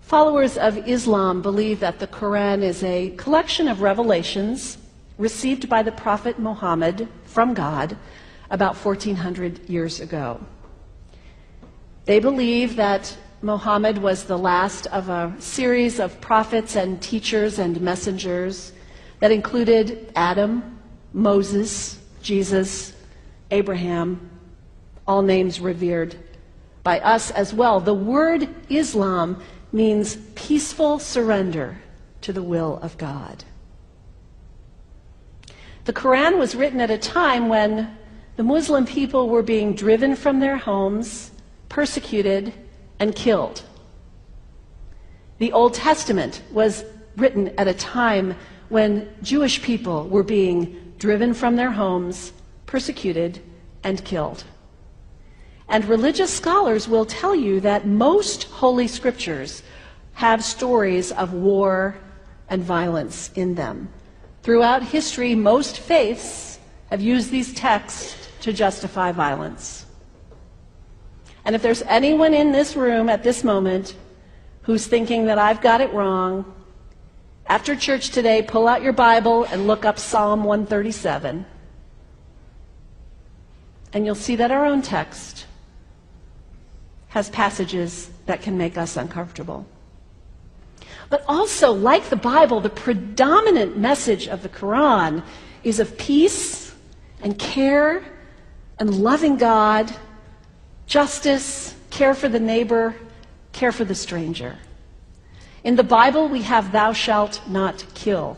Followers of Islam believe that the Quran is a collection of revelations received by the Prophet Muhammad from God about 1400 years ago. They believe that Muhammad was the last of a series of prophets and teachers and messengers that included Adam, Moses, Jesus, Abraham, all names revered by us as well. The word Islam means peaceful surrender to the will of God. The Quran was written at a time when the Muslim people were being driven from their homes, persecuted, and killed. The Old Testament was written at a time when Jewish people were being driven from their homes, persecuted, and killed. And religious scholars will tell you that most Holy Scriptures have stories of war and violence in them. Throughout history, most faiths have used these texts to justify violence. And if there's anyone in this room at this moment who's thinking that I've got it wrong, after church today, pull out your Bible and look up Psalm 137. And you'll see that our own text has passages that can make us uncomfortable. But also, like the Bible, the predominant message of the Quran is of peace and care and loving God, justice, care for the neighbor, care for the stranger. In the Bible, we have thou shalt not kill.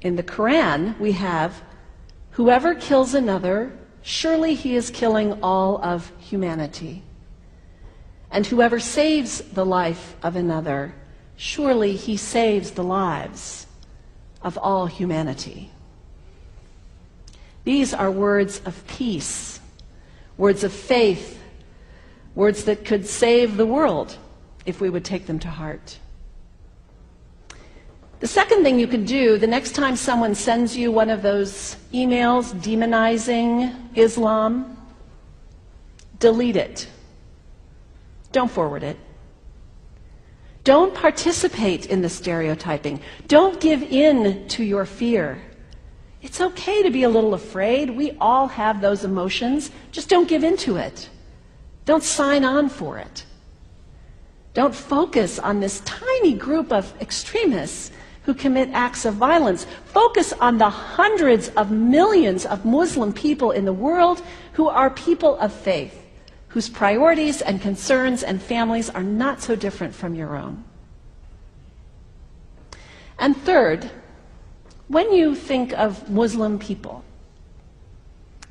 In the Quran, we have whoever kills another, surely he is killing all of humanity. And whoever saves the life of another, surely he saves the lives of all humanity. These are words of peace, words of faith, words that could save the world if we would take them to heart. The second thing you can do, the next time someone sends you one of those emails demonizing Islam, delete it. Don't forward it. Don't participate in the stereotyping. Don't give in to your fear. It's okay to be a little afraid. We all have those emotions. Just don't give in to it. Don't sign on for it. Don't focus on this tiny group of extremists who commit acts of violence. Focus on the hundreds of millions of Muslim people in the world who are people of faith, whose priorities and concerns and families are not so different from your own. And third, when you think of Muslim people,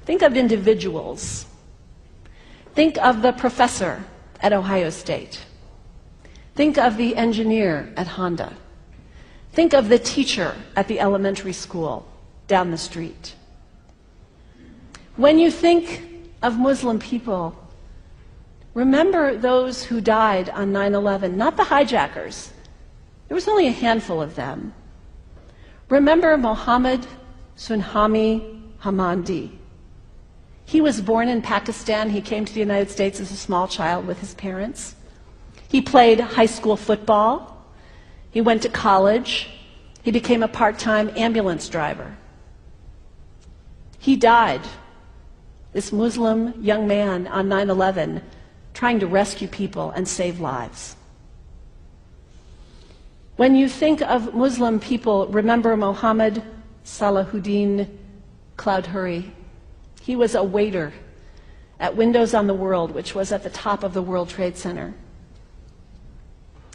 think of individuals. Think of the professor at Ohio State. Think of the engineer at Honda. Think of the teacher at the elementary school down the street. When you think of Muslim people, remember those who died on 9/11, not the hijackers. There was only a handful of them. Remember Mohammed Sunhami Hamandi. He was born in Pakistan. He came to the United States as a small child with his parents. He played high school football. He went to college. He became a part-time ambulance driver. He died, this Muslim young man, on 9/11, trying to rescue people and save lives. When you think of Muslim people, remember Mohammed Salahuddin Cloudhurry. He was a waiter at Windows on the World, which was at the top of the World Trade Center.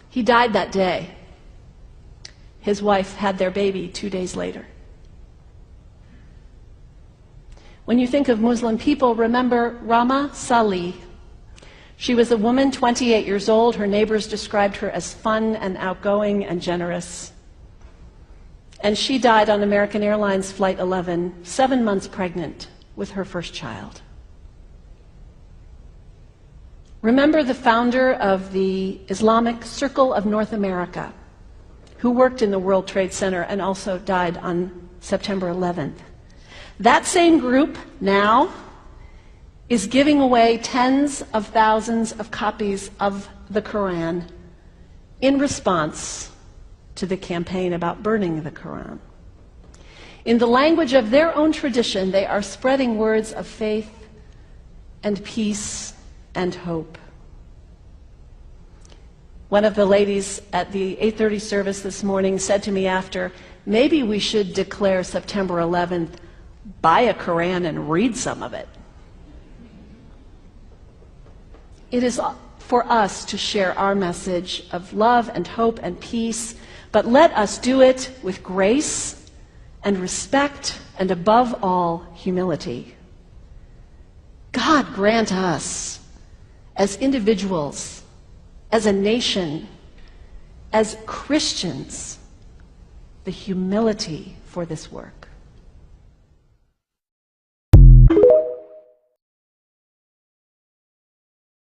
He died that day. His wife had their baby 2 days later. When you think of Muslim people, remember Rama Salih. She was a woman, 28 years old. Her neighbors described her as fun and outgoing and generous. And she died on American Airlines Flight 11, 7 months pregnant with her first child. Remember the founder of the Islamic Circle of North America, who worked in the World Trade Center and also died on September 11th. That same group now is giving away tens of thousands of copies of the Quran in response to the campaign about burning the Quran. In the language of their own tradition, they are spreading words of faith and peace and hope. One of the ladies at the 8:30 service this morning said to me after, maybe we should declare September 11th, buy a Quran and read some of it. It is for us to share our message of love and hope and peace, but let us do it with grace and respect and above all, humility. God grant us, as individuals, as a nation, as Christians, the humility for this work.